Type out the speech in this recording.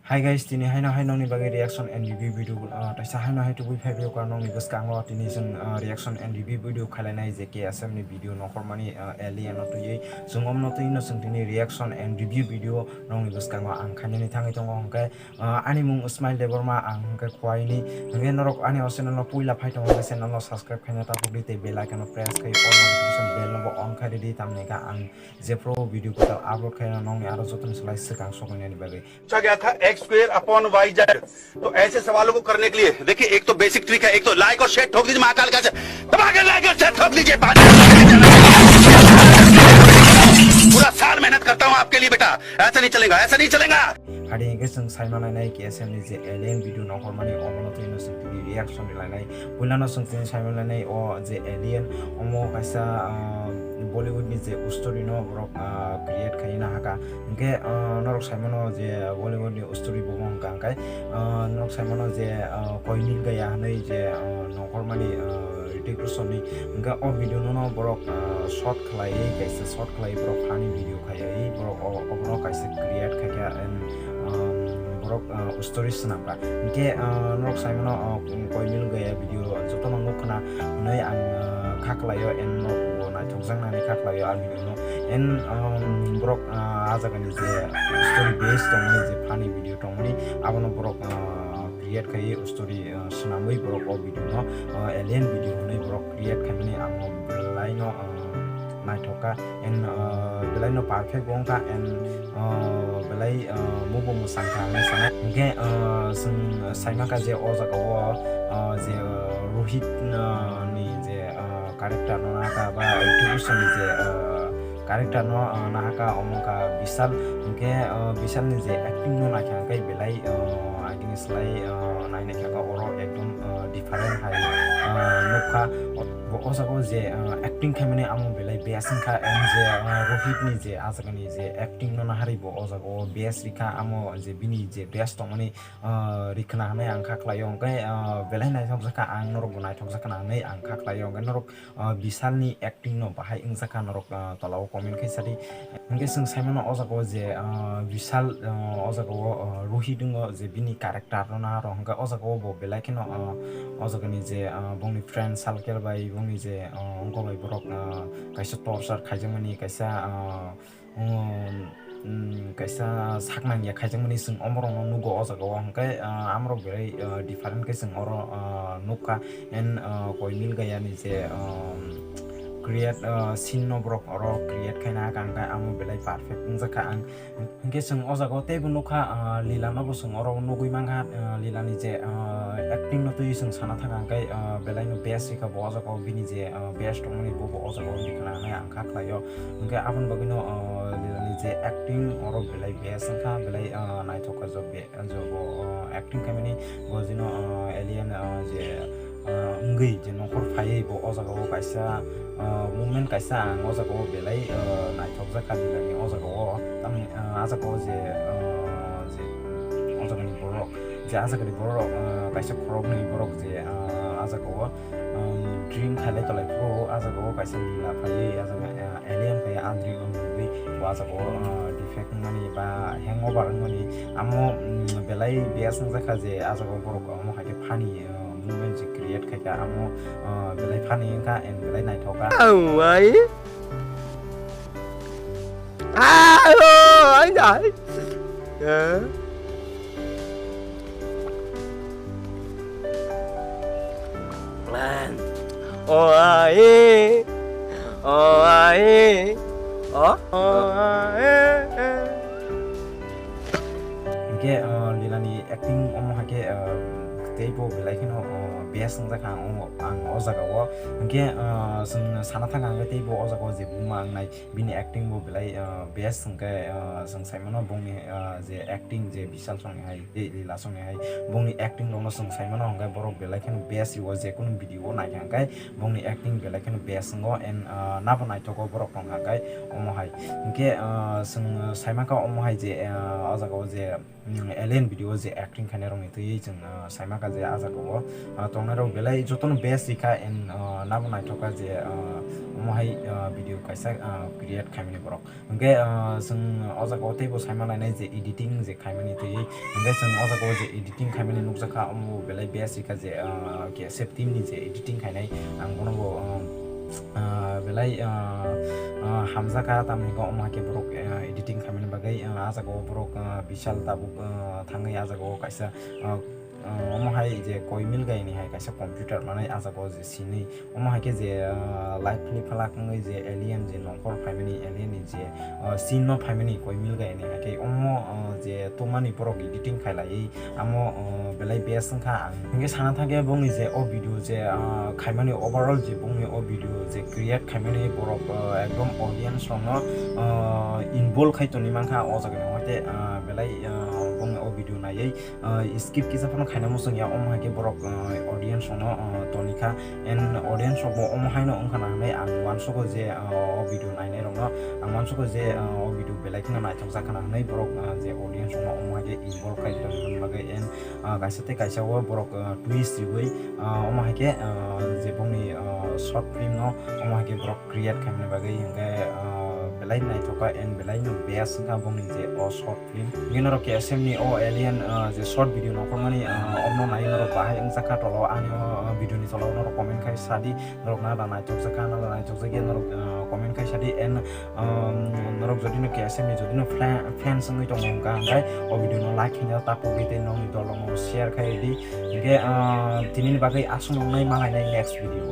Hi guys, tini hai nong ni bagi reaction and review video taisa hai hai tu bui phai video karnong ni bas kanglo tini jeng reaction and review video khalanai je ke asam ni video nokor mani alien no tu ye sungom no tu ino sung tini reaction and review video nong ni bas kanglo ang khanya ni thangi tongo hongkai ani mung Ismail Deborma ang hongkai kwai ni hongkai norok ani osen no puila phai tongo hongkai channel no subscribe khanya ta pugli te bell icon no press kai all notification bell no on khai di tamne ka ang je pro video ko upload khaya nong ni aro joton slide se kang sokoi ni bagi पूछा गया था X square upon Y Z. तो ऐसे सवालों को करने के लिए देखिए, एक तो बेसिक ट्रिक है, एक तो लाइक और शेयर ठोक दीजिए महाकाल का दबा के लाइक और शेयर ठोक दीजिए। पूरा साल मेहनत करता हूँ आपके लिए बेटा, ऐसा नहीं चलेगा, ऐसा नहीं चलेगा। hari ke sung saimana nai ke SM ni je alien video no hormani omono to ino sung tini reaction ni lai pulana sung tini saimana nai o je alien omo kaisa Bollywood ni je story no brok create khaina haka ke norok saimano je Bollywood ni story bomong kangkai norok saimano je koinil gaya nai je no hormani Hrithik Roshan ni enga o video no brok short khlai kaisa short khlai brok funny video khai brok obno kaisa create khaya and borok story senapa ke norok saimano koinil gaya video joto no khna nei ang khaklayo en no na thongjang na ni khaklayo al video no en borok ajagani je story based on je funny video tongni abono borok create khai story senamui borok o video no alien video nei borok create khamni amo belai no naithoka en belai no perfect bongka en belai mubo musangka na sana ke sung saima ka je o jaga o je Rohit ni je character no ka ba Hrithik ni je character no na ka omka Vishal ke Vishal ni je acting no na kha kai belai agin slai nai na kha oro ekdom different hai nokha o jaga je acting khamene amo belai beasin kha en je Rohit ni je ajagani je acting no na hari bo o jaga o beas rika amo je bini je beas tongmani rikna nai ang khaklayo kai belai nai thok jaka ang norok nai thok jaka nai ang khaklayo kai norok Vishal ni acting no bahai ingjaka norok tolao comment khaisari hingke sung saimano o jaga je Vishal o jaga Rohit ngo je bini character no na ro hingka o jaga bo belai kino o jaga ni je bongni friend salkel bai bongni je ongko bai borok kaisa torture khaijamani kaisa kaisa saknang ya khaijamani sung omrong no nugo o jaga hingkai amrok belai different kai sung oro nukka en koinil gaya ni je create scene no brok oro create khaina kangka amo belai perfect ungjaka ang hingke sung o jaga tebo nukha lila no sung oro nugui mangha lila ni je acting no tui sung sana thang kai belai no best ka bo jaga bini je best tongmani bo o jaga dikna na ang kha khlayo hingke abon bagino lila ni je acting oro belai best kha belai nai thoka jo be jo acting kamini bojino alien je ngai je nokor phai bo o jaga kaisa movement kaisa ang o jaga belai nai thok jaka dilani o jaga tam ajaga je o jaga ni borok je ajaga ni borok kaisa khorok ni borok je ajaga dream khalai tolai pro ajaga kaisa lila phai ajaga alien phai andri ngui ajaga defect ngani ba hangover ngani amo belai bias jaka je ajaga borok amo hake phani movement create khaika amo belai phani ka en belai nai thoka ấy anh đấy man ôi ôi ke lilani acting omo hake teibo belai kino best jaka ang o jaga o ke sung sana thanga ngai teibo o jaga je bumang nai bini acting bo belai best sungke sung saimano bongni je acting je Vishal song hai lila song hai bongni acting no sung saimano ngai borok belai kino best yo je kun video nai ngai bongni acting belai kino best ngo en nabo nai thoko borok ngai omo hai ke sung saimaka omo hai je o jaga je alien video je acting khane rong ni jeng saima ka je ajago tongna rok belai jotono best rika en nabo naithoka je mohai video kaisa create khaimani borok hingke jeng ajago teibo saima nainai je editing je khaimani tei hingke jeng ajago je editing khaimani nukjaka omo belai best rika je KSF team ni je editing khainai ang bonobo belai hamzaka tamni ko omake borok editing khamani bagai ajago borok bishal tabuk thangai ajago kaisa omohai je koimil gaini hai kaisa computer manai ajago je sini omohai ke je live ni phalak ngai je alien je nongkor family alien ni je scene no family koimil gaini hai ke omo je tomani borok editing khailai amo belai best kha nge sana thake bongi je o video je khaimani overall je bongi o video je create khaimani borok ekdom audience rono involve khaitoni mankha o jaga hoite belai bongi o video nai skip kisa phono khaina musung ya om hake borok audience rono tonika and audience robo om haino ongkhana nai ang wansoko je o video nai nai rono ang wansoko je o video belai khina nai thok jakana nai borok je audience rono om hake involve khaitoni bagai and kaisa kaisa wo borok twist ribai om hake je bongi short film no om hake borok create khamne bagai hingke belai nai thoka and belai no best ka bongi je o short film ngino ro KSM ni o alien je short video no kormani omno nai no bahai ang jaka tolo ani video ni tolo no comment khai sadi norok na nai thok jaka na nai thok jage norok comment khai sadi and norok jodi no KSM ni jodi no fans ngai tong ka ngai o video no like khina ta ko bite no ni tolo no share khai di ge tini ni bagai asung nai malai nai next video